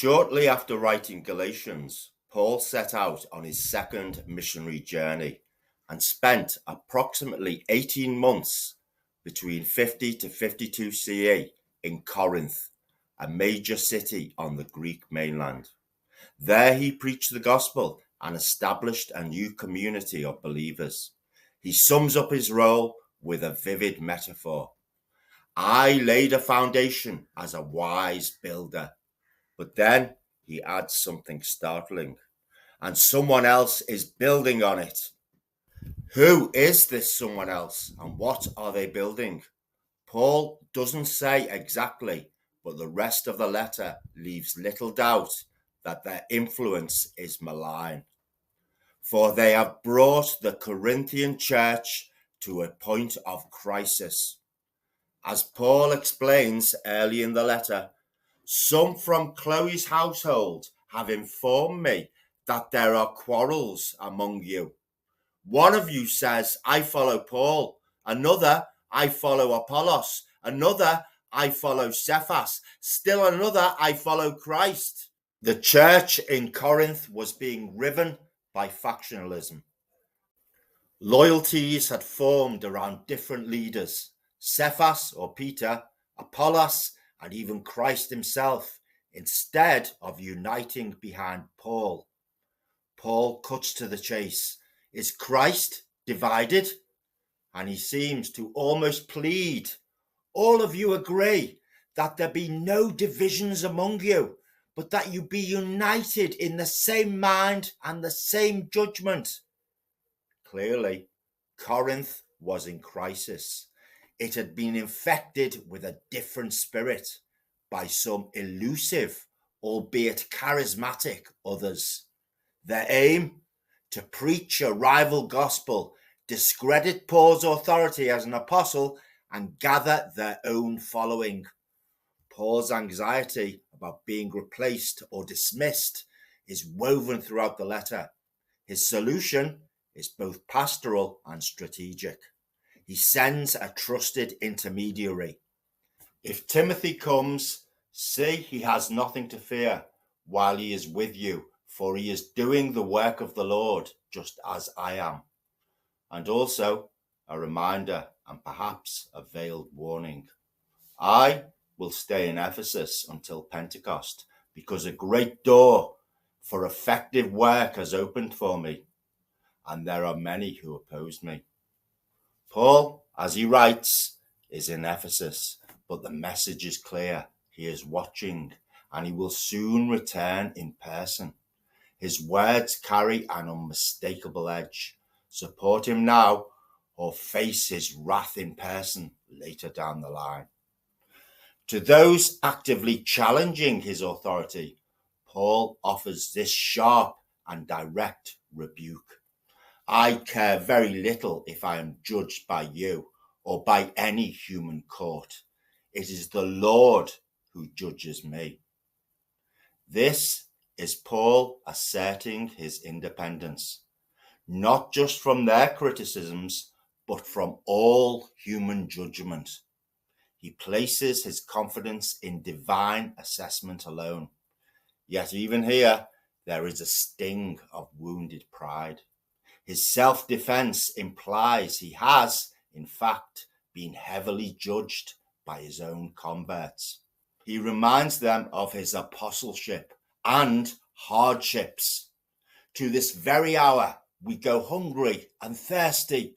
Shortly after writing Galatians, Paul set out on his second missionary journey and spent approximately 18 months between 50 to 52 CE in Corinth, a major city on the Greek mainland. There he preached the gospel and established a new community of believers. He sums up his role with a vivid metaphor. I laid a foundation as a wise builder. But then he adds something startling, and someone else is building on it. Who is this someone else, and what are they building? Paul doesn't say exactly, but the rest of the letter leaves little doubt that their influence is malign. For they have brought the Corinthian church to a point of crisis. As Paul explains early in the letter, some from Chloe's household have informed me that there are quarrels among you. One of you says, I follow Paul. Another, I follow Apollos. Another, I follow Cephas. Still another, I follow Christ. The church in Corinth was being riven by factionalism. Loyalties had formed around different leaders. Cephas or Peter, Apollos, and even Christ himself, instead of uniting behind Paul. Paul cuts to the chase. Is Christ divided? And he seems to almost plead. All of you agree that there be no divisions among you, but that you be united in the same mind and the same judgment. Clearly, Corinth was in crisis. It had been infected with a different spirit by some elusive, albeit charismatic others. Their aim? To preach a rival gospel, discredit Paul's authority as an apostle, and gather their own following. Paul's anxiety about being replaced or dismissed is woven throughout the letter. His solution is both pastoral and strategic. He sends a trusted intermediary. If Timothy comes, see he has nothing to fear while he is with you, for he is doing the work of the Lord, just as I am. And also a reminder and perhaps a veiled warning. I will stay in Ephesus until Pentecost because a great door for effective work has opened for me, and there are many who oppose me. Paul, as he writes, is in Ephesus, but the message is clear. He is watching, and he will soon return in person. His words carry an unmistakable edge. Support him now, or face his wrath in person later down the line. To those actively challenging his authority, Paul offers this sharp and direct rebuke. I care very little if I am judged by you or by any human court. It is the Lord who judges me. This is Paul asserting his independence, not just from their criticisms, but from all human judgment. He places his confidence in divine assessment alone. Yet even here, there is a sting of wounded pride. His self-defense implies he has, in fact, been heavily judged by his own converts. He reminds them of his apostleship and hardships. To this very hour, we go hungry and thirsty.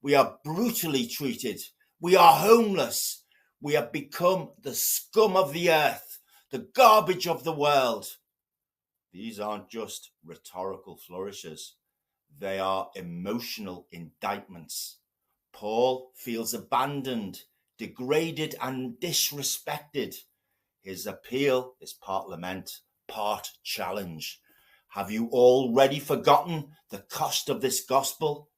We are brutally treated. We are homeless. We have become the scum of the earth, the garbage of the world. These aren't just rhetorical flourishes. They are emotional indictments. Paul feels abandoned, degraded, and disrespected. His appeal is part lament, part challenge. Have you already forgotten the cost of this gospel?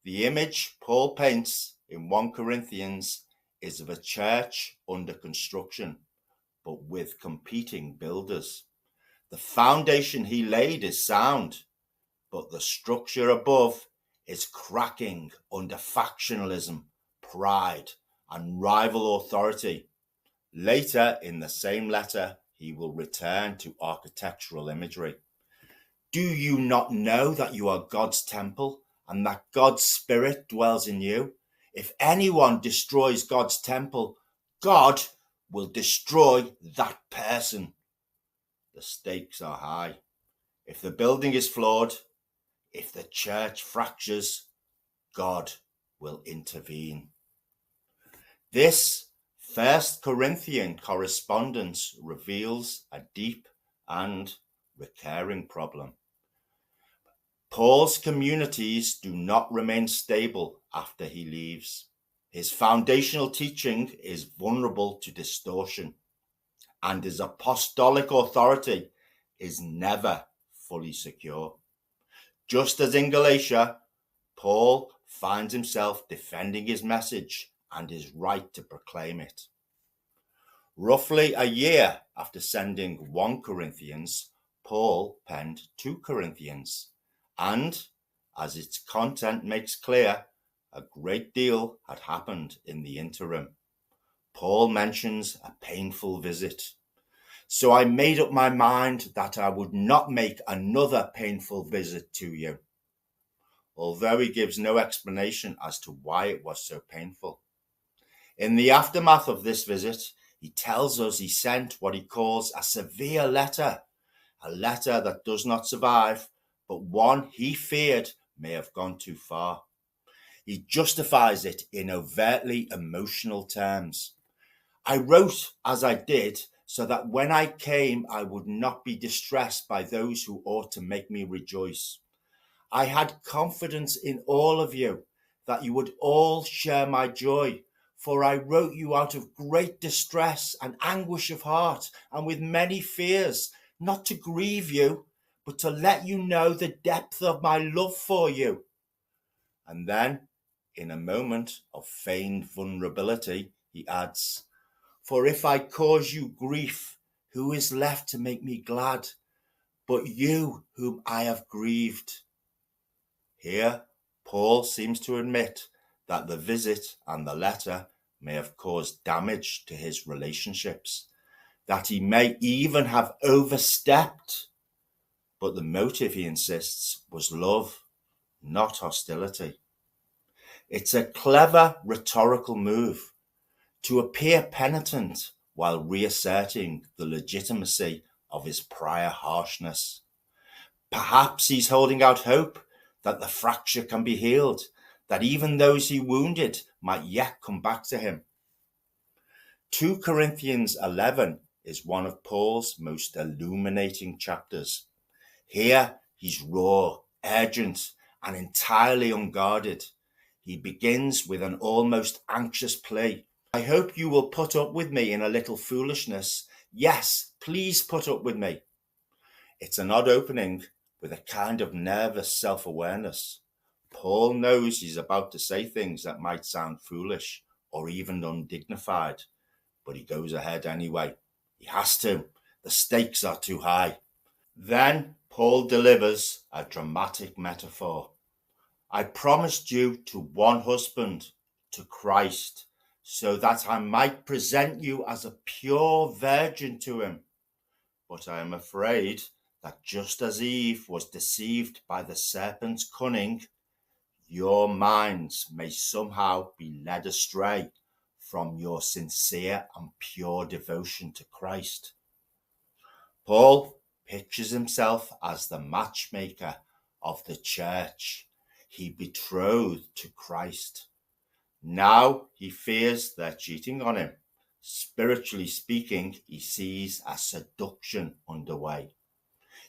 The image Paul paints in 1 Corinthians is of a church under construction, but with competing builders. The foundation he laid is sound, but the structure above is cracking under factionalism, pride, and rival authority. Later in the same letter, he will return to architectural imagery. Do you not know that you are God's temple and that God's Spirit dwells in you? If anyone destroys God's temple, God will destroy that person. The stakes are high. If the building is flawed, if the church fractures, God will intervene. This 1 Corinthian correspondence reveals a deep and recurring problem. Paul's communities do not remain stable after he leaves. His foundational teaching is vulnerable to distortion, and his apostolic authority is never fully secure. Just as in Galatia, Paul finds himself defending his message and his right to proclaim it. Roughly a year after sending 1 Corinthians, Paul penned 2 Corinthians, and, as its content makes clear, a great deal had happened in the interim. Paul mentions a painful visit. So I made up my mind that I would not make another painful visit to you, although he gives no explanation as to why it was so painful. In the aftermath of this visit, he tells us he sent what he calls a severe letter, a letter that does not survive, but one he feared may have gone too far. He justifies it in overtly emotional terms. I wrote as I did so that when I came, I would not be distressed by those who ought to make me rejoice. I had confidence in all of you, that you would all share my joy, for I wrote you out of great distress and anguish of heart, and with many fears, not to grieve you, but to let you know the depth of my love for you. And then, in a moment of feigned vulnerability, he adds, for if I cause you grief, who is left to make me glad, but you whom I have grieved? Here, Paul seems to admit that the visit and the letter may have caused damage to his relationships, that he may even have overstepped. But the motive, he insists, was love, not hostility. It's a clever rhetorical move to appear penitent while reasserting the legitimacy of his prior harshness. Perhaps he's holding out hope that the fracture can be healed, that even those he wounded might yet come back to him. 2 Corinthians 11 is one of Paul's most illuminating chapters. Here he's raw, urgent, and entirely unguarded. He begins with an almost anxious plea. I hope you will put up with me in a little foolishness. Yes, please put up with me. It's an odd opening with a kind of nervous self-awareness. Paul knows he's about to say things that might sound foolish or even undignified, but he goes ahead anyway. He has to. The stakes are too high. Then Paul delivers a dramatic metaphor. I promised you to one husband, to Christ, so that I might present you as a pure virgin to him. But I am afraid that just as Eve was deceived by the serpent's cunning, your minds may somehow be led astray from your sincere and pure devotion to Christ. Paul pictures himself as the matchmaker of the church. He betrothed to Christ. Now he fears they're cheating on him. Spiritually speaking, he sees a seduction underway.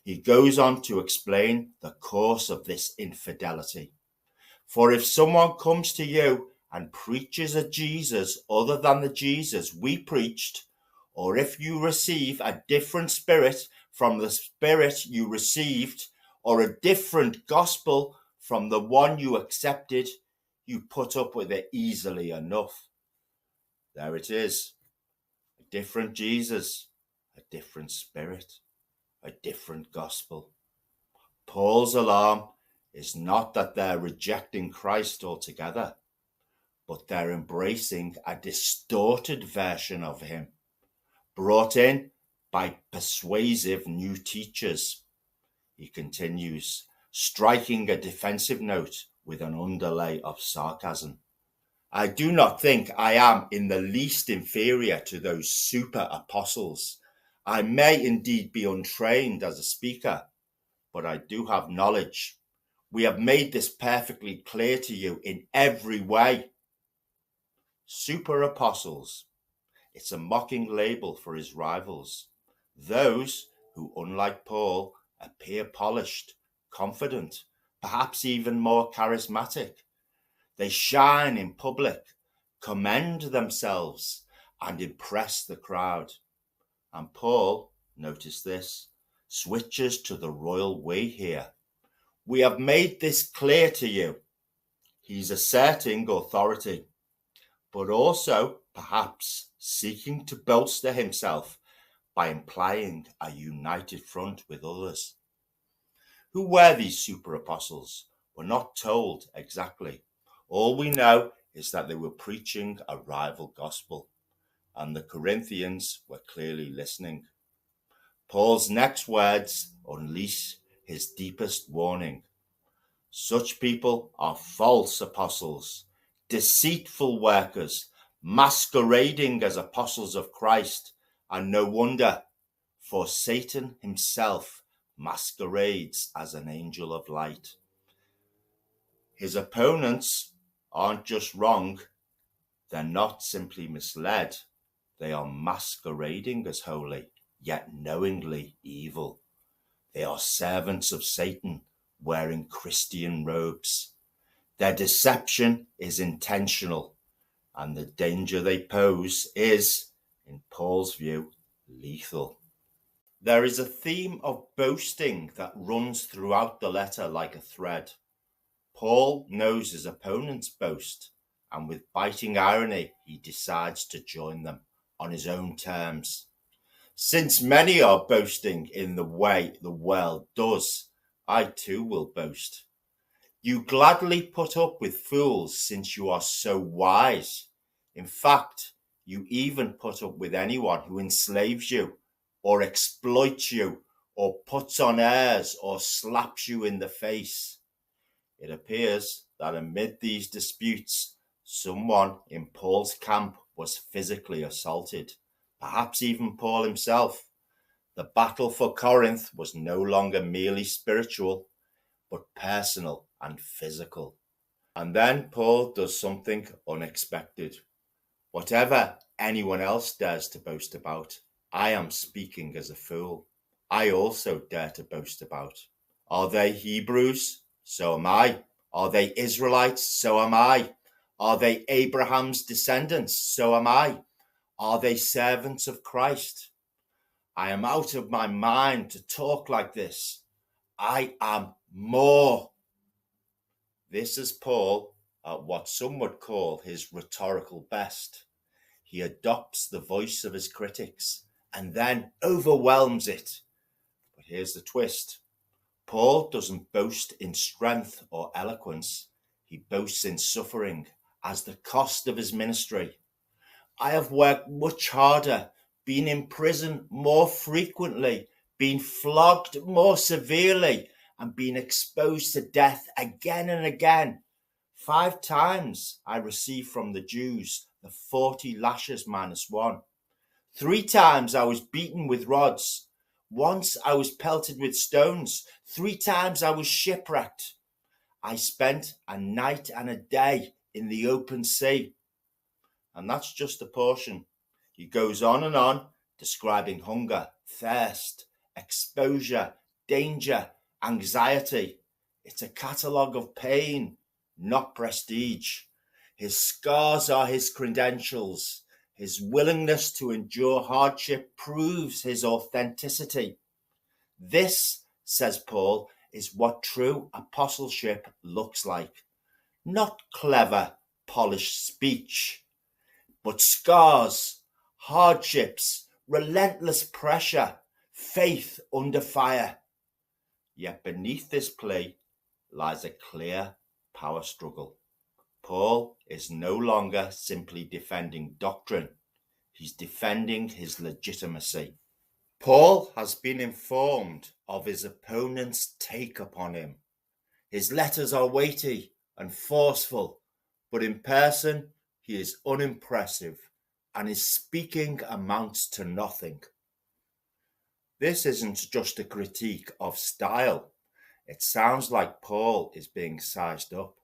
He goes on to explain the course of this infidelity. For if someone comes to you and preaches a Jesus other than the Jesus we preached, or if you receive a different spirit from the spirit you received, or a different gospel from the one you accepted, you put up with it easily enough. There it is. A different Jesus, a different spirit, a different gospel. Paul's alarm is not that they're rejecting Christ altogether, but they're embracing a distorted version of him, brought in by persuasive new teachers. He continues, striking a defensive note with an underlay of sarcasm. I do not think I am in the least inferior to those super apostles. I may indeed be untrained as a speaker, but I do have knowledge. We have made this perfectly clear to you in every way. Super apostles. It's a mocking label for his rivals. Those who, unlike Paul, appear polished, confident, perhaps even more charismatic. They shine in public, commend themselves, and impress the crowd. And Paul, notice this, switches to the royal way here. We have made this clear to you. He's asserting authority, but also perhaps seeking to bolster himself by implying a united front with others. Who were these super apostles? We're not told exactly. All we know is that they were preaching a rival gospel, and the Corinthians were clearly listening. Paul's next words unleash his deepest warning. Such people are false apostles, deceitful workers, masquerading as apostles of Christ, and no wonder, for Satan himself masquerades as an angel of light. His opponents aren't just wrong, they're not simply misled, they are masquerading as holy, yet knowingly evil. They are servants of Satan, wearing Christian robes. Their deception is intentional, and the danger they pose is, in Paul's view, lethal. There is a theme of boasting that runs throughout the letter like a thread. Paul knows his opponents boast, and with biting irony, he decides to join them on his own terms. Since many are boasting in the way the world does, I too will boast. You gladly put up with fools since you are so wise. In fact, you even put up with anyone who enslaves you, or exploits you, or puts on airs, or slaps you in the face. It appears that amid these disputes, someone in Paul's camp was physically assaulted, perhaps even Paul himself. The battle for Corinth was no longer merely spiritual, but personal and physical. And then Paul does something unexpected. Whatever anyone else dares to boast about, I am speaking as a fool. I also dare to boast about. Are they Hebrews? So am I. Are they Israelites? So am I. Are they Abraham's descendants? So am I. Are they servants of Christ? I am out of my mind to talk like this. I am more. This is Paul at what some would call his rhetorical best. He adopts the voice of his critics and then overwhelms it. But here's the twist. Paul doesn't boast in strength or eloquence. He boasts in suffering as the cost of his ministry. I have worked much harder, been in prison more frequently, been flogged more severely, and been exposed to death again and again. 5 times I received from the Jews the 40 lashes minus 1. 3 times I was beaten with rods. Once I was pelted with stones. 3 times I was shipwrecked. I spent a night and a day in the open sea. And that's just a portion. He goes on, describing hunger, thirst, exposure, danger, anxiety. It's a catalogue of pain, not prestige. His scars are his credentials. His willingness to endure hardship proves his authenticity. This, says Paul, is what true apostleship looks like. Not clever, polished speech, but scars, hardships, relentless pressure, faith under fire. Yet beneath this plea lies a clear power struggle. Paul is no longer simply defending doctrine. He's defending his legitimacy. Paul has been informed of his opponent's take upon him. His letters are weighty and forceful, but in person he is unimpressive and his speaking amounts to nothing. This isn't just a critique of style. It sounds like Paul is being sized up,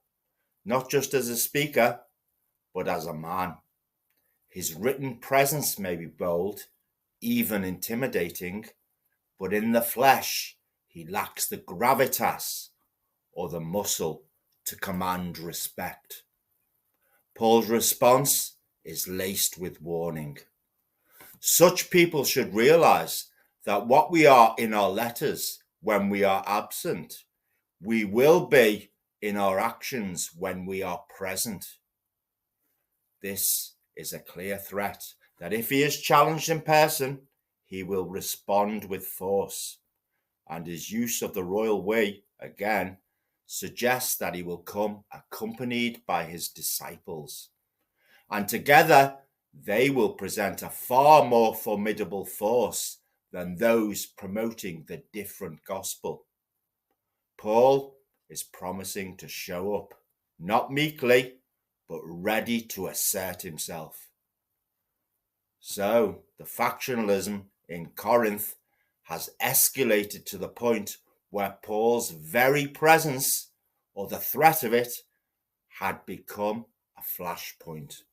not just as a speaker, but as a man. His written presence may be bold, even intimidating, but in the flesh, he lacks the gravitas or the muscle to command respect. Paul's response is laced with warning. Such people should realize that what we are in our letters when we are absent, we will be in our actions when we are present. This is a clear threat that if he is challenged in person, he will respond with force. And his use of the royal we, again, suggests that he will come accompanied by his disciples. And together, they will present a far more formidable force than those promoting the different gospel. Paul is promising to show up, not meekly, but ready to assert himself. So, the factionalism in Corinth has escalated to the point where Paul's very presence, or the threat of it, had become a flashpoint.